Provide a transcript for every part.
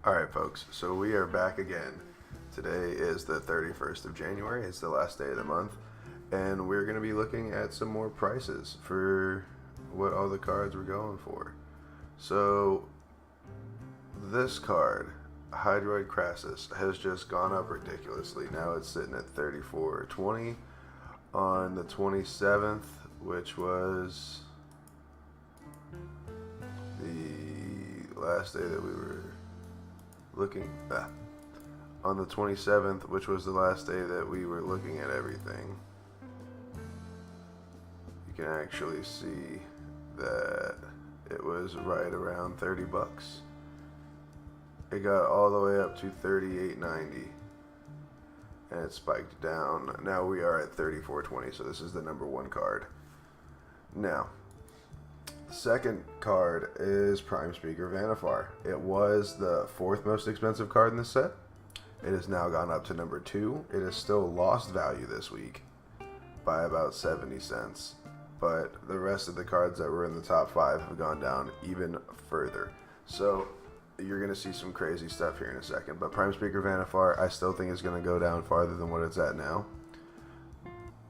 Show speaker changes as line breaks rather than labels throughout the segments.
Alright folks, so we are back again. Today is the 31st of January, it's the last day of the month, and we're going to be looking at some more prices for what all the cards we're going for. So, this card, Hydroid Crassus, has just gone up ridiculously. Now it's sitting at $34.20 on the 27th, which was the last day that we were looking on the 27th, which was the last day that we were looking at everything. You can actually see that it was right around 30 bucks. It got all the way up to $38.90 and it spiked down. Now we are at $34.20, so this is the number one card. Now the second card is Prime Speaker Vanifar. It was the fourth most expensive card in this set. It has now gone up to number 2. It has still lost value this week by about 70 cents. But the rest of the cards that were in the top 5 have gone down even further. So you're going to see some crazy stuff here in a second. But Prime Speaker Vanifar, I still think is going to go down farther than what it's at now.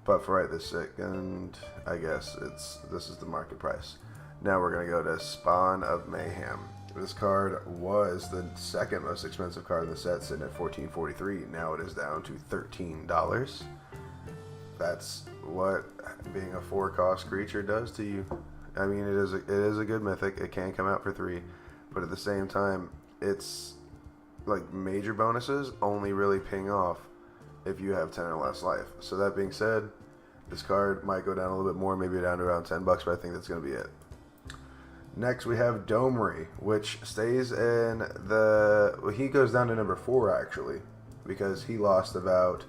But for right this second, I guess this is the market price. Now we're going to go to Spawn of Mayhem. This card was the second most expensive card in the set, sitting at $14.43. Now it is down to $13. That's what being a 4-cost creature does to you. I mean, it is a good mythic. It can come out for 3, but at the same time, it's like major bonuses only really ping off if you have 10 or less life. So that being said, this card might go down a little bit more, maybe down to around 10 bucks, but I think that's going to be it. Next, we have Domri, which stays in the... Well, he goes down to number 4, actually, because he lost about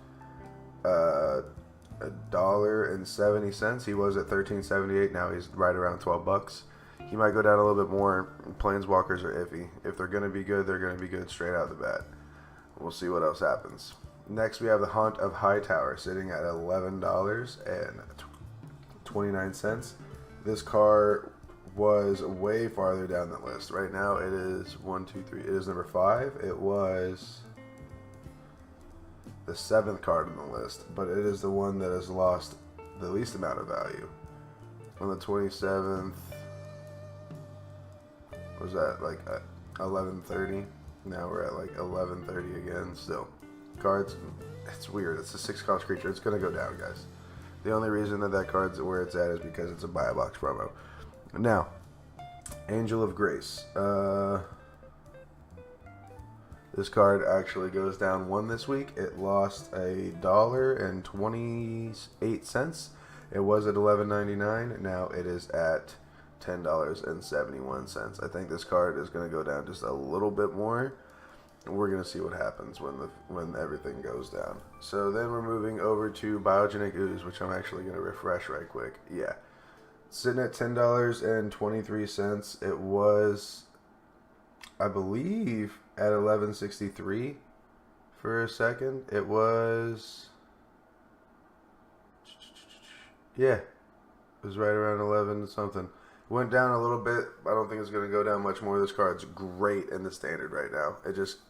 $1.70. He was at $13.78. Now he's right around 12 bucks. He might go down a little bit more. Planeswalkers are iffy. If they're going to be good, they're going to be good straight out the bat. We'll see what else happens. Next, we have the Haunt of Hightower, sitting at $11.29. This card was way farther down the list. Right now it is 1, 2, 3. It is number 5. It was the 7th card on the list, but it is the one that has lost the least amount of value. On the 27th, was that like 11:30? Now we're at like 11:30 again. Still, cards. It's weird. It's a 6-cost creature. It's gonna go down, guys. The only reason that card's where it's at is because it's a buy a box promo. Now, Angel of Grace. This card actually goes down 1 this week. It lost $1.28. It was at $11.99. Now it is at $10.71. I think this card is going to go down just a little bit more. We're going to see what happens when everything goes down. So then we're moving over to Biogenic Ooze, which I'm actually going to refresh right quick. Yeah. Sitting at $10.23. It was, I believe, at $11.63 for a second. It was, yeah, it was right around 11 something. Went down a little bit. I don't think it's going to go down much more. This card's great in the standard right now.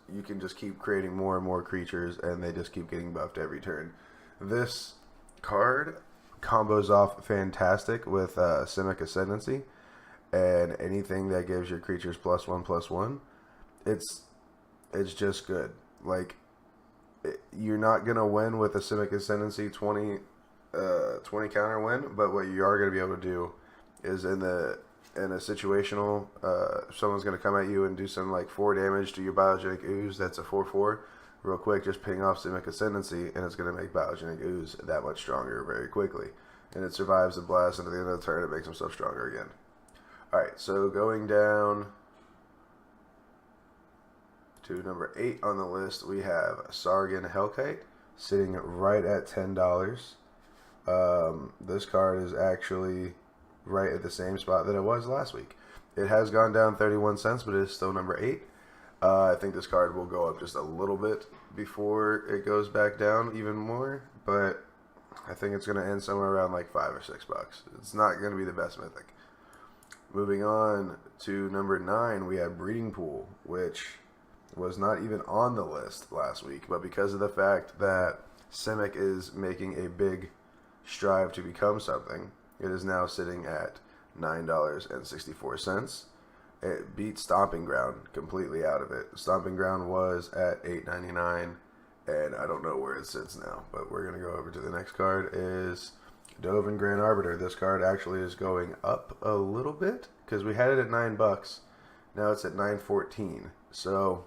You can just keep creating more and more creatures, and they just keep getting buffed every turn. This card combos off fantastic with Simic Ascendancy, and anything that gives your creatures +1/+1. It's just good. Like, you're not gonna win with a Simic Ascendancy 20 counter win, but what you are gonna be able to do is in a situational, someone's gonna come at you and do some like 4 damage to your Biogenic Ooze. That's a 4/4. Real quick, just ping off Simic Ascendancy, and it's going to make Biogenic Ooze that much stronger very quickly. And it survives the blast, and at the end of the turn, it makes himself stronger again. Alright, so going down to number 8 on the list, we have Sargon Hellkite, sitting right at $10. This card is actually right at the same spot that it was last week. It has gone down 31 cents, but it is still number 8. I think this card will go up just a little bit before it goes back down even more, but I think it's going to end somewhere around like $5 or $6. It's not going to be the best mythic. Moving on to number 9, we have Breeding Pool, which was not even on the list last week, but because of the fact that Simic is making a big strive to become something, it is now sitting at $9.64. It beat Stomping Ground completely out of it. Stomping Ground was at $8.99, and I don't know where it sits now, but we're going to go over to the next card is Dove Grand Arbiter. This card actually is going up a little bit because we had it at $9. Now it's at $9.14. So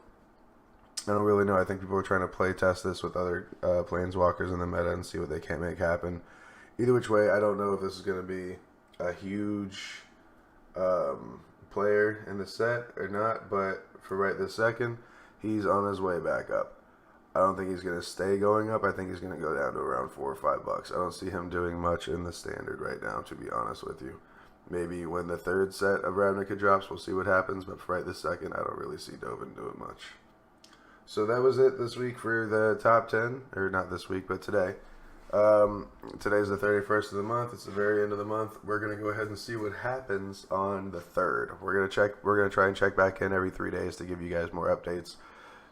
I don't really know. I think people are trying to play test this with other planeswalkers in the meta and see what they can't make happen. Either which way, I don't know if this is going to be a huge player in the set or not, but for right this second, he's on his way back up. I don't think he's going to stay going up. I think he's going to go down to around $4 or $5. I don't see him doing much in the standard right now, to be honest with you. Maybe when the third set of RAVNICA drops, we'll see what happens, but for right this second, I don't really see Dovin doing much. So that was it this week for the top 10, or not this week, but today. Today's the 31st of the month. It's the very end of the month. We're going to go ahead and see what happens on the 3rd. We're going to try and check back in every 3 days to give you guys more updates.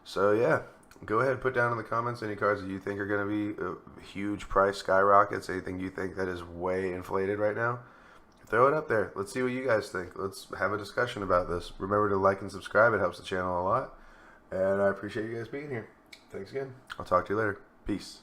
So yeah, go ahead and put down in the comments any cards that you think are going to be huge price skyrockets, anything you think that is way inflated right now. Throw it up there. Let's see what you guys think. Let's have a discussion about this. Remember to like and subscribe. It helps the channel a lot. And I appreciate you guys being here. Thanks again. I'll talk to you later. Peace.